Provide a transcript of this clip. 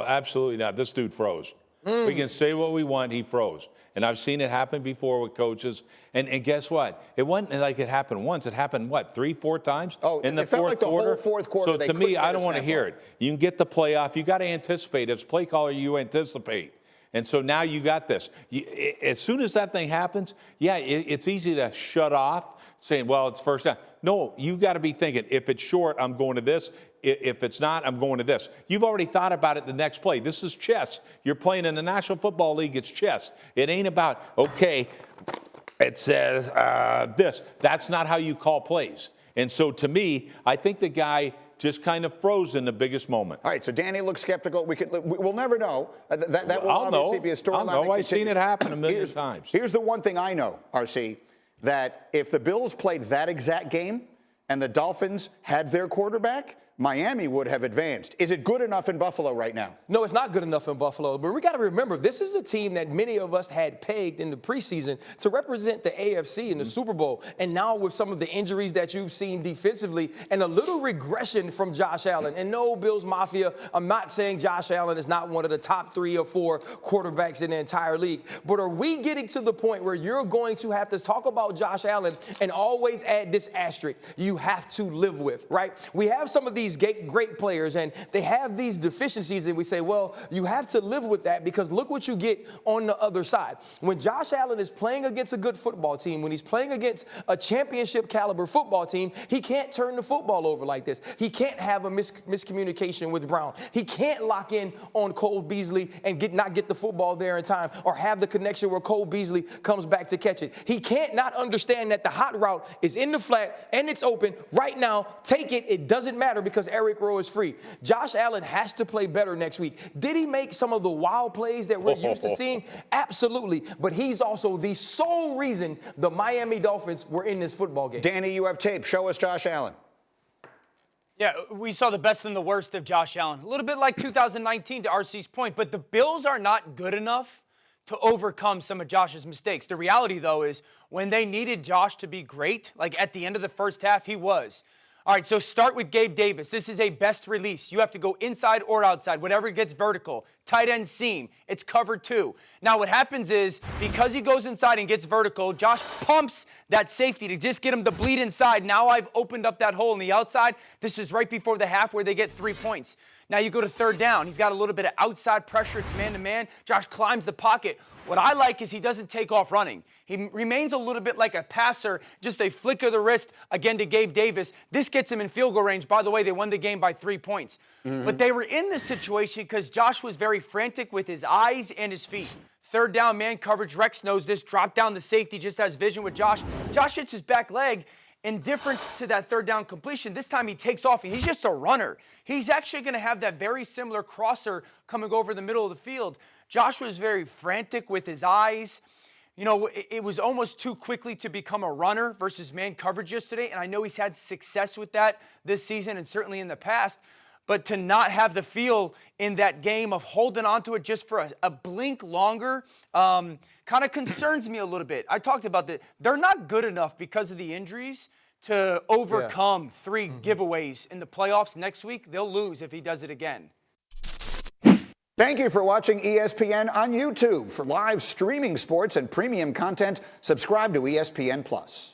absolutely not. This dude froze. We can say what we want. He froze. And I've seen it happen before with coaches. And guess what? It wasn't like it happened once. It happened, what, 3-4 times in the it felt fourth like the quarter? whole fourth quarter. So they to me, I don't want want to hear it. You can get the playoff. You got to anticipate. As play caller, you anticipate. And so now you got this. As soon as that thing happens, it's easy to shut off saying, well, it's first down. No, you got to be thinking, if it's short, I'm going to this. If it's not, I'm going to this. You've already thought about it the next play. This is chess. You're playing in the National Football League. It's chess. It ain't about, okay, it says this. That's not how you call plays. And so to me, I think the guy just kind of froze in the biggest moment. All right, so Danny looks skeptical. We'll never know. That will obviously be a storyline. I'll know. I've seen it happen a million times. Here's the one thing I know, RC, that if the Bills played that exact game and the Dolphins had their quarterback, Miami would have advanced. Is it good enough in Buffalo right now? No, it's not good enough in Buffalo. But we got to remember, this is a team that many of us had pegged in the preseason to represent the AFC in the Super Bowl. And now with some of the injuries that you've seen defensively and a little regression from Josh Allen. And no, Bills Mafia, I'm not saying Josh Allen is not one of the top 3 or 4 quarterbacks in the entire league. But are we getting to the point where you're going to have to talk about Josh Allen and always add this asterisk you have to live with, right? We have some of these great players, and they have these deficiencies, and we say, well, you have to live with that because look what you get on the other side. When Josh Allen is playing against a good football team, when he's playing against a championship caliber football team, he can't turn the football over like this. He can't have a miscommunication with Brown. He can't lock in on Cole Beasley and not get the football there in time or have the connection where Cole Beasley comes back to catch it. He can't not understand that the hot route is in the flat and it's open right now. Take it. It doesn't matter because Eric Rowe is free. Josh Allen has to play better next week. Did he make some of the wild plays that we're used to seeing? Absolutely. But he's also the sole reason the Miami Dolphins were in this football game. Danny, you have tape. Show us Josh Allen. Yeah, we saw the best and the worst of Josh Allen. A little bit like 2019 to RC's point, but the Bills are not good enough to overcome some of Josh's mistakes. The reality, though, is when they needed Josh to be great, like at the end of the first half, he was. All right, so start with Gabe Davis. This is a best release. You have to go inside or outside, whatever gets vertical. Tight end seam, it's covered too. Now what happens is, because he goes inside and gets vertical, Josh pumps that safety to just get him to bleed inside. Now I've opened up that hole on the outside. This is right before the half where they get 3 points. Now you go to third down. He's got a little bit of outside pressure. It's man-to-man. Josh climbs the pocket. What I like is he doesn't take off running. He remains a little bit like a passer, just a flick of the wrist, again, to Gabe Davis. This gets him in field goal range. By the way, they won the game by 3 points. But they were in this situation because Josh was very frantic with his eyes and his feet. Third down, man coverage. Rex knows this. Drop down the safety, just has vision with Josh. Josh hits his back leg. Indifferent to that third down completion, this time he takes off. He's just a runner. He's actually going to have that very similar crosser coming over the middle of the field. Josh was very frantic with his eyes. You know, it was almost too quickly to become a runner versus man coverage yesterday, and I know he's had success with that this season and certainly in the past. But to not have the feel in that game of holding on to it just for a blink longer kind of concerns me a little bit. I talked about that. They're not good enough because of the injuries to overcome 3 giveaways in the playoffs next week. They'll lose if he does it again. Thank you for watching ESPN on YouTube. For live streaming sports and premium content, subscribe to ESPN+.